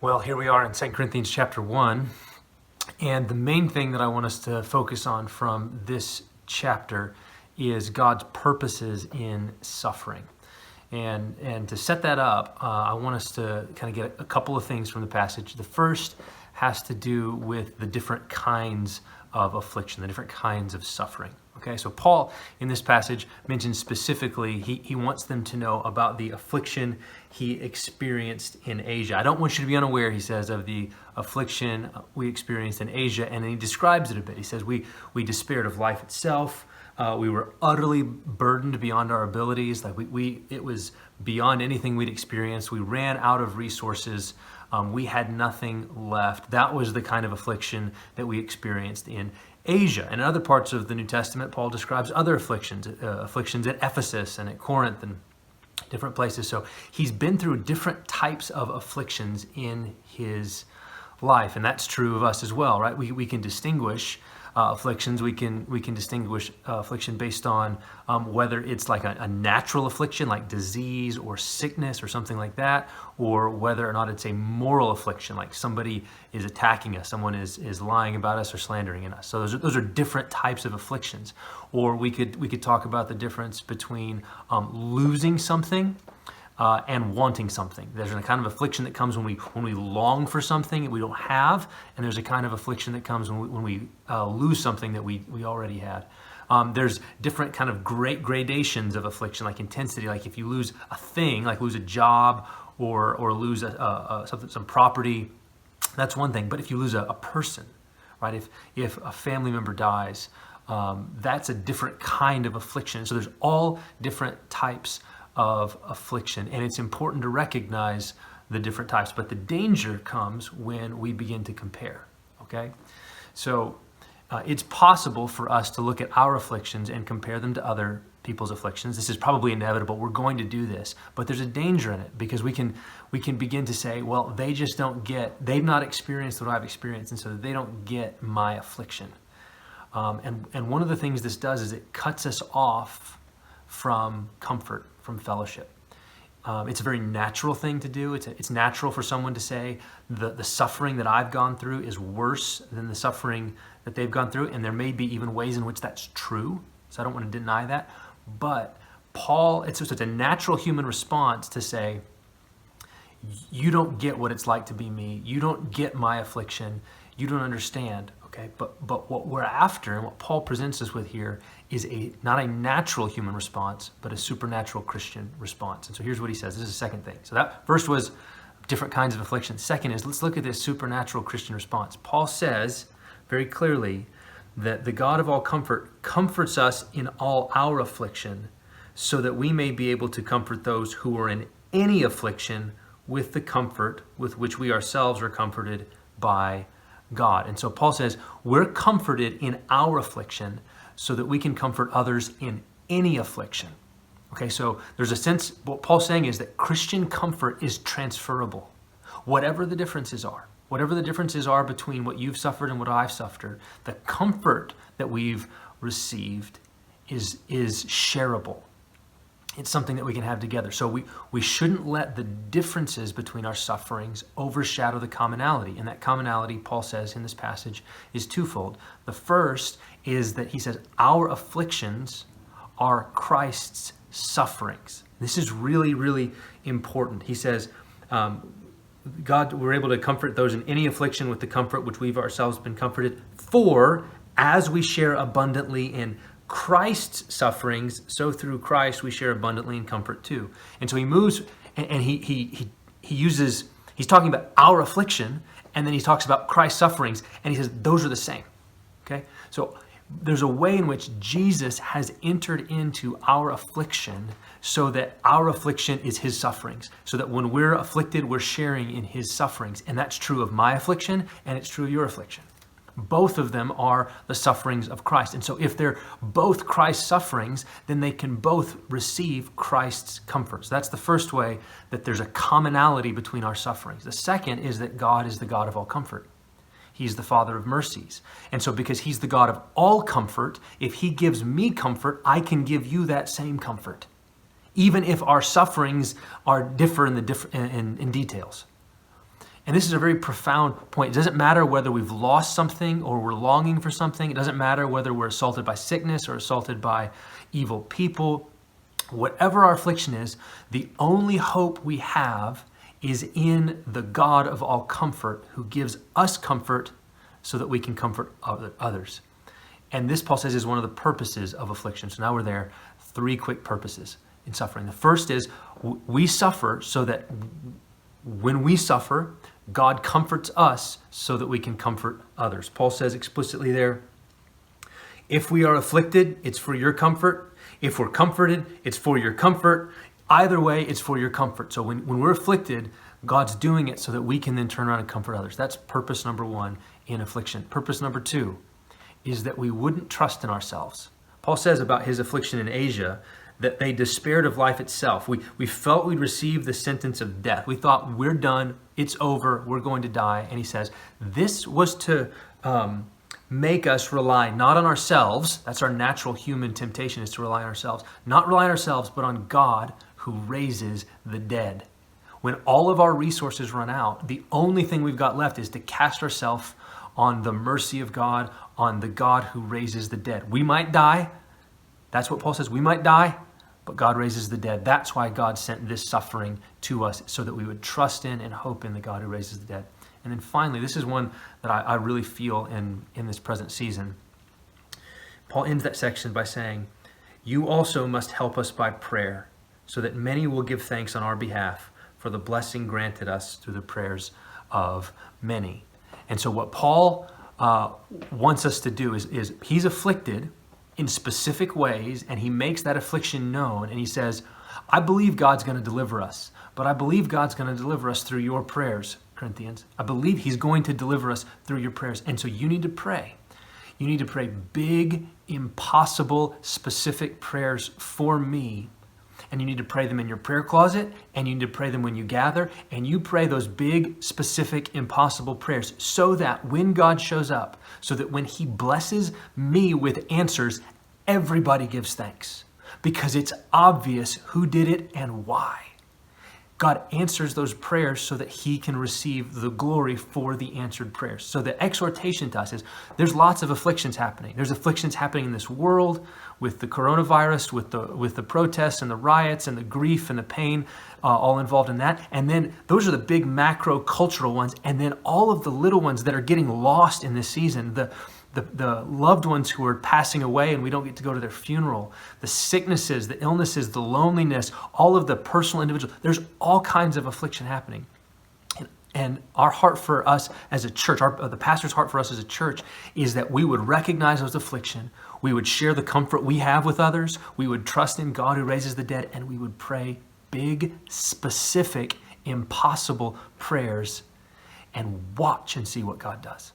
Well, here we are in 2 Corinthians chapter 1, and the main thing that I want us to focus on from this chapter is God's purposes in suffering. And to set that up, I want us to kind of get a couple of things from the passage. The first has to do with the different kinds of affliction, the different kinds of suffering. Okay, so Paul in this passage mentions specifically, he wants them to know about the affliction he experienced in Asia. I don't want you to be unaware, he says, of the affliction we experienced in Asia, and he describes it a bit. He says, we despaired of life itself. We were utterly burdened beyond our abilities. Like it was beyond anything we'd experienced. We ran out of resources. We had nothing left. That was the kind of affliction that we experienced in Asia. And in other parts of the New Testament, Paul describes other afflictions at Ephesus and at Corinth and different places. So he's been through different types of afflictions in his life, and that's true of us as well, right? We can distinguish afflictions. We can distinguish affliction based on whether it's like a natural affliction, like disease or sickness or something like that, or whether or not it's a moral affliction, like somebody is attacking us, someone is lying about us or slandering us. So those are different types of afflictions. Or we could talk about the difference between losing something and wanting something. There's a kind of affliction that comes when we long for something that we don't have, and there's a kind of affliction that comes when we lose something that we already had. There's different kind of great gradations of affliction, like intensity. Like if you lose a thing, like lose a job or lose some property, that's one thing. But if you lose a person, right? If a family member dies, that's a different kind of affliction. So there's all different types of affliction, and it's important to recognize the different types, but the danger comes when we begin to compare. Okay, so it's possible for us to look at our afflictions and compare them to other people's afflictions. This is probably inevitable. We're going to do this, but there's a danger in it, because we can begin to say, well, they've not experienced what I've experienced, and so they don't get my affliction. And one of the things this does is it cuts us off from comfort, from fellowship. It's a very natural thing to do. It's natural for someone to say the suffering that I've gone through is worse than the suffering that they've gone through, and there may be even ways in which that's true. So I don't want to deny that. But Paul, it's a natural human response to say, you don't get what it's like to be me. You don't get my affliction. You don't understand. Okay, but what we're after and what Paul presents us with here is not a natural human response, but a supernatural Christian response. And so here's what he says. This is the second thing. So that first was different kinds of affliction. Second is, let's look at this supernatural Christian response. Paul says very clearly that the God of all comfort comforts us in all our affliction, so that we may be able to comfort those who are in any affliction with the comfort with which we ourselves are comforted by God. And so Paul says we're comforted in our affliction so that we can comfort others in any affliction. Okay, so there's a sense, what Paul's saying is that Christian comfort is transferable. Whatever the differences are between what you've suffered and what I've suffered, the comfort that we've received is shareable. It's something that we can have together. So we shouldn't let the differences between our sufferings overshadow the commonality. And that commonality, Paul says in this passage, is twofold. The first is that he says our afflictions are Christ's sufferings. This is really, really important. He says, God, we're able to comfort those in any affliction with the comfort which we've ourselves been comforted. For as we share abundantly in Christ's sufferings, so through Christ we share abundantly in comfort too. And so he moves and he uses, he's talking about our affliction, and then he talks about Christ's sufferings, and he says those are the same. Okay? So there's a way in which Jesus has entered into our affliction so that our affliction is his sufferings. So that when we're afflicted, we're sharing in his sufferings. And that's true of my affliction, and it's true of your affliction. Both of them are the sufferings of Christ. And so if they're both Christ's sufferings, then they can both receive Christ's comfort. So that's the first way that there's a commonality between our sufferings. The second is that God is the God of all comfort. He's the Father of mercies. And so because he's the God of all comfort, if he gives me comfort, I can give you that same comfort, even if our sufferings differ in details. And this is a very profound point. It doesn't matter whether we've lost something or we're longing for something. It doesn't matter whether we're assaulted by sickness or assaulted by evil people. Whatever our affliction is, the only hope we have is in the God of all comfort, who gives us comfort so that we can comfort others. And this, Paul says, is one of the purposes of affliction. So now we're there. 3 quick purposes in suffering. The first is we suffer so that when we suffer, God comforts us so that we can comfort others. Paul says explicitly there, if we are afflicted, it's for your comfort. If we're comforted, it's for your comfort. Either way, it's for your comfort. So when we're afflicted, God's doing it so that we can then turn around and comfort others. That's purpose number 1 in affliction. Purpose number 2 is that we wouldn't trust in ourselves. Paul says about his affliction in Asia that they despaired of life itself. We felt we'd receive the sentence of death. We thought, we're done, it's over, we're going to die. And he says, this was to make us rely not on ourselves. That's our natural human temptation, is to rely on ourselves. Not rely on ourselves, but on God who raises the dead. When all of our resources run out, the only thing we've got left is to cast ourselves on the mercy of God, on the God who raises the dead. We might die. That's what Paul says. We might die, but God raises the dead. That's why God sent this suffering to us, so that we would trust in and hope in the God who raises the dead. And then finally, this is one that I really feel in this present season. Paul ends that section by saying, you also must help us by prayer, so that many will give thanks on our behalf for the blessing granted us through the prayers of many. And so what Paul wants us to do is he's afflicted in specific ways, and he makes that affliction known, and he says, I believe God's going to deliver us, but I believe God's going to deliver us through your prayers, Corinthians. I believe he's going to deliver us through your prayers. And so you need to pray. You need to pray big, impossible, specific prayers for me. And you need to pray them in your prayer closet, and you need to pray them when you gather, and you pray those big, specific, impossible prayers so that when God shows up, so that when he blesses me with answers, everybody gives thanks, because it's obvious who did it and why. God answers those prayers so that he can receive the glory for the answered prayers. So the exhortation to us is, there's lots of afflictions happening. There's afflictions happening in this world with the coronavirus, with the protests and the riots and the grief and the pain, all involved in that. And then those are the big macro cultural ones. And then all of the little ones that are getting lost in this season, the loved ones who are passing away and we don't get to go to their funeral, the sicknesses, the illnesses, the loneliness, all of the personal individual. There's all kinds of affliction happening. And our heart for us as a church, the pastor's heart for us as a church, is that we would recognize those affliction, we would share the comfort we have with others, we would trust in God who raises the dead, and we would pray big, specific, impossible prayers and watch and see what God does.